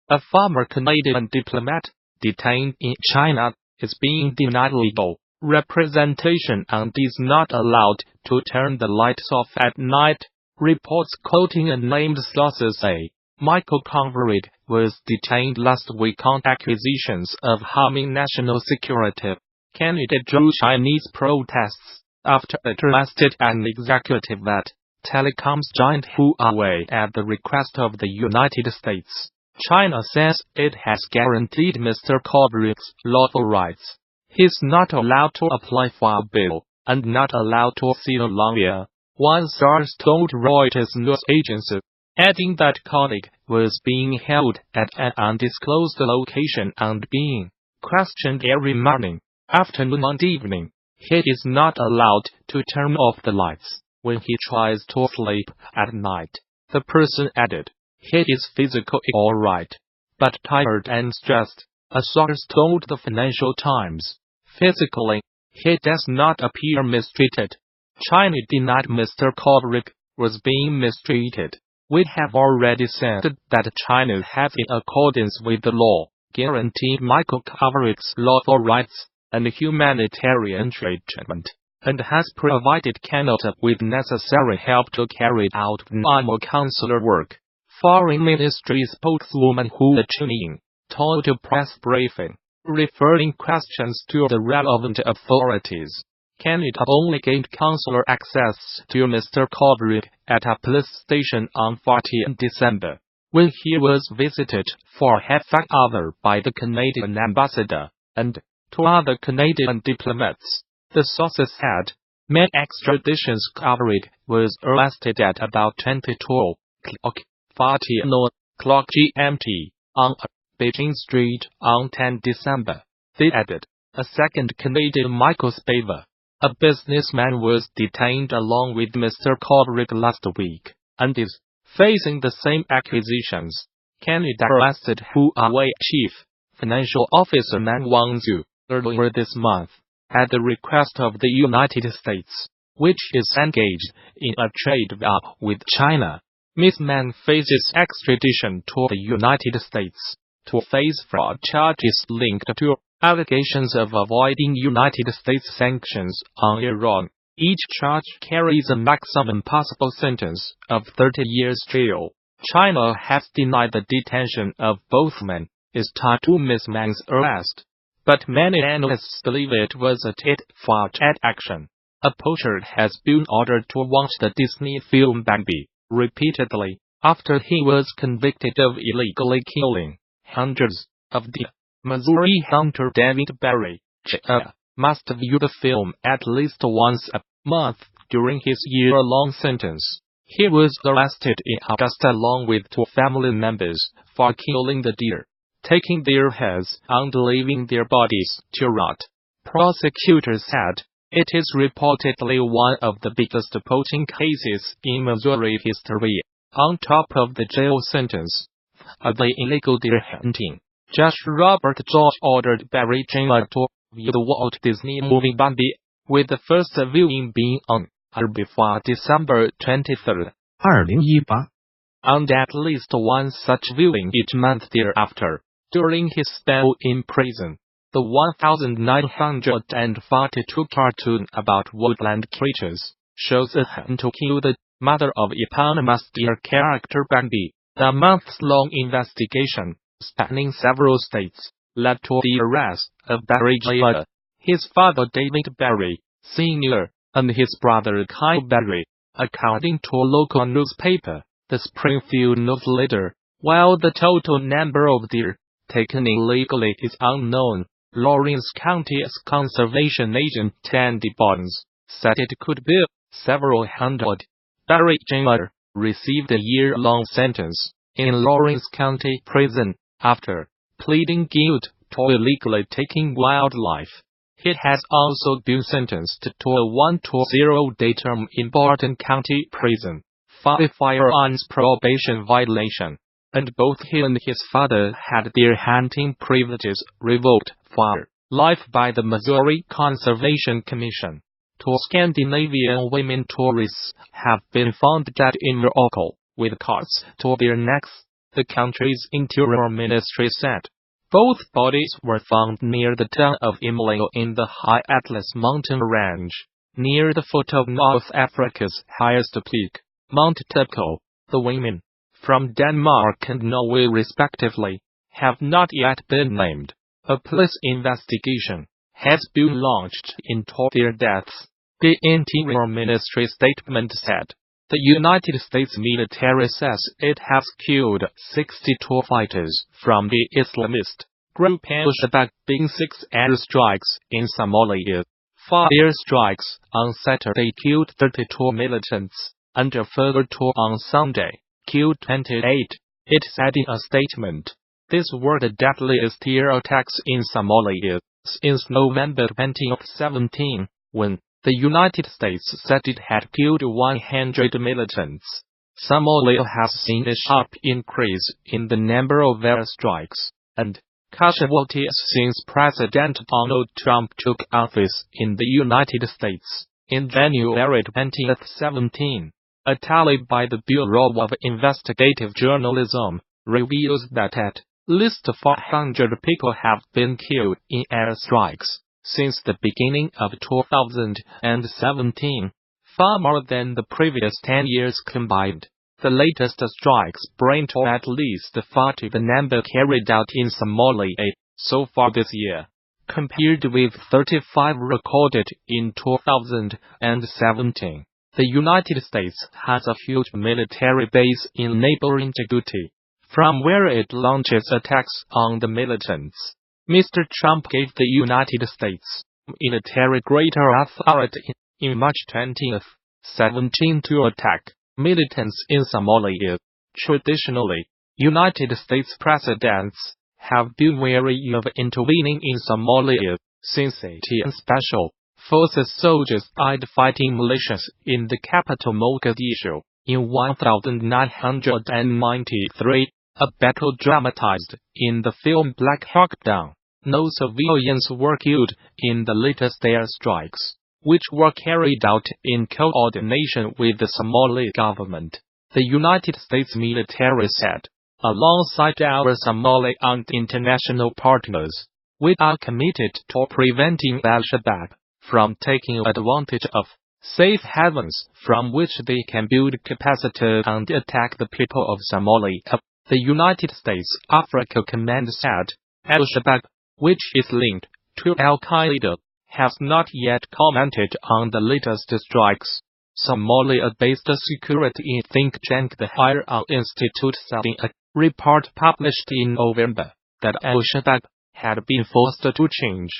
a former Canadian diplomat detained in China, is being denied legal representation and is not allowed to turn the lights off at night. Reports quoting unnamed sources say Michael Kovrig was detained last week on accusations of harming national security. Canada drew Chinese protests after it arrested an executive at telecoms giant Huawei at the request of the United States. China says it has guaranteed Mr. Kovrig's lawful rights. He is not allowed to apply for bail and not allowed to see a lawyer, one source told Reuters news agency, adding that Korvig was being held at an undisclosed location and being questioned every morning, afternoon and evening. He is not allowed to turn off the lights when he tries to sleep at night. The person added, he is physically all right, but tired and stressed, a source told the Financial Times. Physically, he does not appear mistreated. China denied Mr. Kovrig was being mistreated. We have already said that China has, in accordance with the law, guaranteed Michael Kovrig's lawful rights and humanitarian treatment, and has provided Canada with necessary help to carry out normal consular work. Foreign Ministry spokeswoman Hua Chunying told a press briefing, referring questions to the relevant authorities. Canada only gained consular access to Mr. Kovrig at a police station on 14 December, when he was visited for half-an-hour by the Canadian ambassador and two other Canadian diplomats. The sources said, Meng extradition's Kovrig was arrested at about 22:40 GMT on Beijing Street on 10 December. They added, a second Canadian, Michael Spavor, a businessman, was detained along with Mr. Korvig last week, and is facing the same accusations. Canada arrested Huawei Chief Financial Officer Meng Wanzhou earlier this month, at the request of the United States, which is engaged in a trade war with China. Ms Meng faces extradition to the United States to face fraud charges linked to allegations of avoiding United States sanctions on Iran. Each charge carries a maximum possible sentence of 30 years jail. China has denied the detention of both men is tied to Ms Meng's arrest, but many analysts believe it was a tit-for-tat action. A poacher has been ordered to watch the Disney film Bambi repeatedly after he was convicted of illegally killing hundreds of deer. Missouri hunter David Barry, Jr., must view the film at least once a month during his year-long sentence. He was arrested in August along with two family members for killing the deer, taking their heads and leaving their bodies to rot. Prosecutors said it is reportedly one of the biggest poaching cases in Missouri history. On top of the jail sentence of the illegal deer hunting, Judge Robert George ordered Barry Jr. to view the Walt Disney movie Bambi, with the first viewing being on or before December 23, 2018, and at least one such viewing each month thereafter. During his spell in prison, the 1942 cartoon about woodland creatures shows a hunt to kill the mother of eponymous deer character Bambi. The months-long investigation, spanning several states, led to the arrest of Barry Jr., his father David Barry, Sr., and his brother Kyle Barry, according to a local newspaper, the Springfield News-Leader. While the total number of deer taken illegally is unknown, Lawrence County's conservation agent Tandy Barnes said it could be several hundred. Barry Jr. received a year-long sentence in Lawrence County Prison after pleading guilty to illegally taking wildlife. He has also been sentenced to a 1-to-0-day term in Barton County Prison for a firearms probation violation, and both he and his father had their hunting privileges revoked for life by the Missouri Conservation Commission. Two Scandinavian women tourists have been found dead in Morocco, with cords to their necks the country's interior ministry said. Both bodies were found near the town of Imlao in the High Atlas mountain range, near the foot of North Africa's highest peak, Mount Tepco. The women, from Denmark and Norway respectively, have not yet been named. A police investigation has been launched into their deaths, the Interior Ministry statement said. The United States military says it has killed 62 fighters from the Islamist group al-Shabab in 6 airstrikes in Somalia. 5 airstrikes on Saturday killed 32 militants, and a further 2 on Sunday killed 28, it said in a statement. These were the deadliest air attacks in Somalia since November 2017, when the United States said it had killed 100 militants. Somalia has seen a sharp increase in the number of airstrikes and casualties since President Donald Trump took office in the United States in January 2017. A tally by the Bureau of Investigative Journalism reveals that at least 400 people have been killed in airstrikes since the beginning of 2017, far more than the previous 10 years combined. The latest strikes bring to at least 40 the number carried out in Somalia so far this year, compared with 35 recorded in 2017. The United States has a huge military base in neighboring Djibouti, from where it launches attacks on the militants. Mr. Trump gave the United States military greater authority in March 2017 to attack militants in Somalia. Traditionally, United States presidents have been wary of intervening in Somalia since 18 special forces soldiers died fighting militias in the capital Mogadishu in 1993, a battle dramatized in the film Black Hawk Down. No civilians were killed in the latest airstrikes, which were carried out in coordination with the Somali government, the United States military said. Alongside our Somali and international partners, we are committed to preventing al-Shabab from taking advantage of safe havens from which they can build capacity and attack the people of Somalia, the United States Africa Command said. Al-Shabab, which is linked to al-Qaeda, has not yet commented on the latest strikes. Somalia-based security think tank the Firearms Institute said in a report published in November that al-Shabab had been forced to change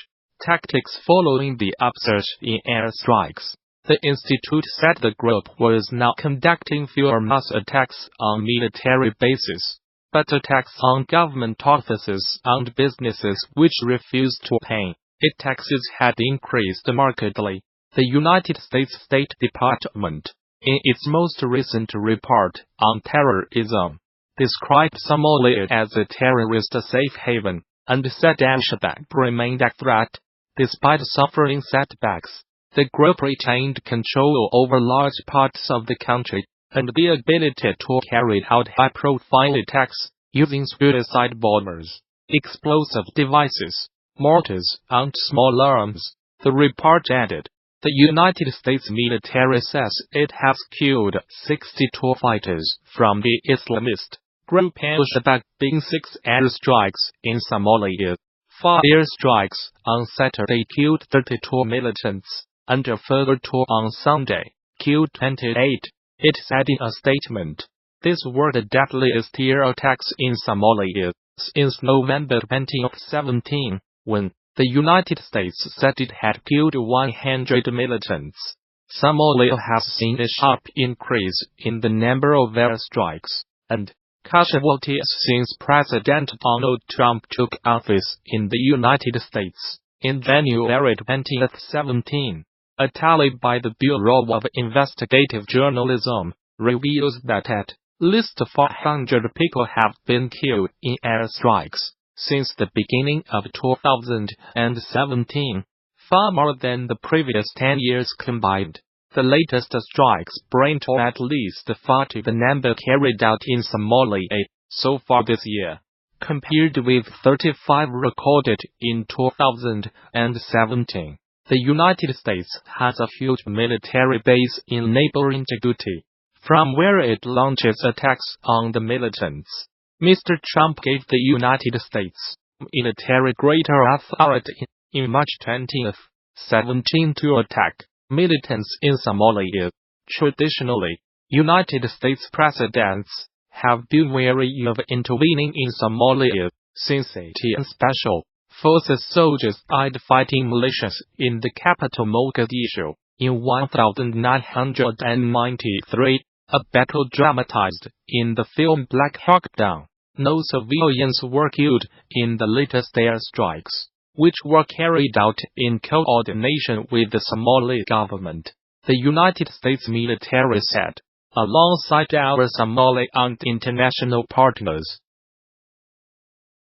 tactics following the upsurge in airstrikes. The institute said the group was now conducting fewer mass attacks on military bases, but attacks on government offices and businesses which refused to pay its taxes had increased markedly. The United States State Department, in its most recent report on terrorism, described Somalia as a terrorist safe haven, and said al-Shabab remained a threat. Despite suffering setbacks, the group retained control over large parts of the country, and the ability to carry out high-profile attacks using suicide bombers, explosive devices, mortars, and small arms. The report added. The United States military says it has killed 62 fighters from the Islamist group al-Shabab in 6 airstrikes in Somalia. 5 airstrikes on Saturday killed 32 militants, and a further 2 on Sunday killed 28, it said in a statement. These were the deadliest air attacks in Somalia since November 2017, when the United States said it had killed 100 militants. Somalia has seen a sharp increase in the number of airstrikes and casualties since President Donald Trump took office in the United States in January 2017. A tally by the Bureau of Investigative Journalism reveals that at least 400 people have been killed in airstrikes since the beginning of 2017, far more than the previous 10 years combined. The latest strikes bring to at least 40 the number carried out in Somalia so far this year, compared with 35 recorded in 2017. The United States has a huge military base in neighboring Djibouti, from where it launches attacks on the militants. Mr. Trump gave the United States military greater authority in March 2017 to attack militants in Somalia. Traditionally, United States presidents have been wary of intervening in Somalia, since it and Special Forces soldiers died fighting militias in the capital Mogadishu in 1993, a battle dramatized in the film Black Hawk Down. No civilians were killed in the latest airstrikes, which were carried out in coordination with the Somali government, the United States military said. Alongside our Somali and international partners,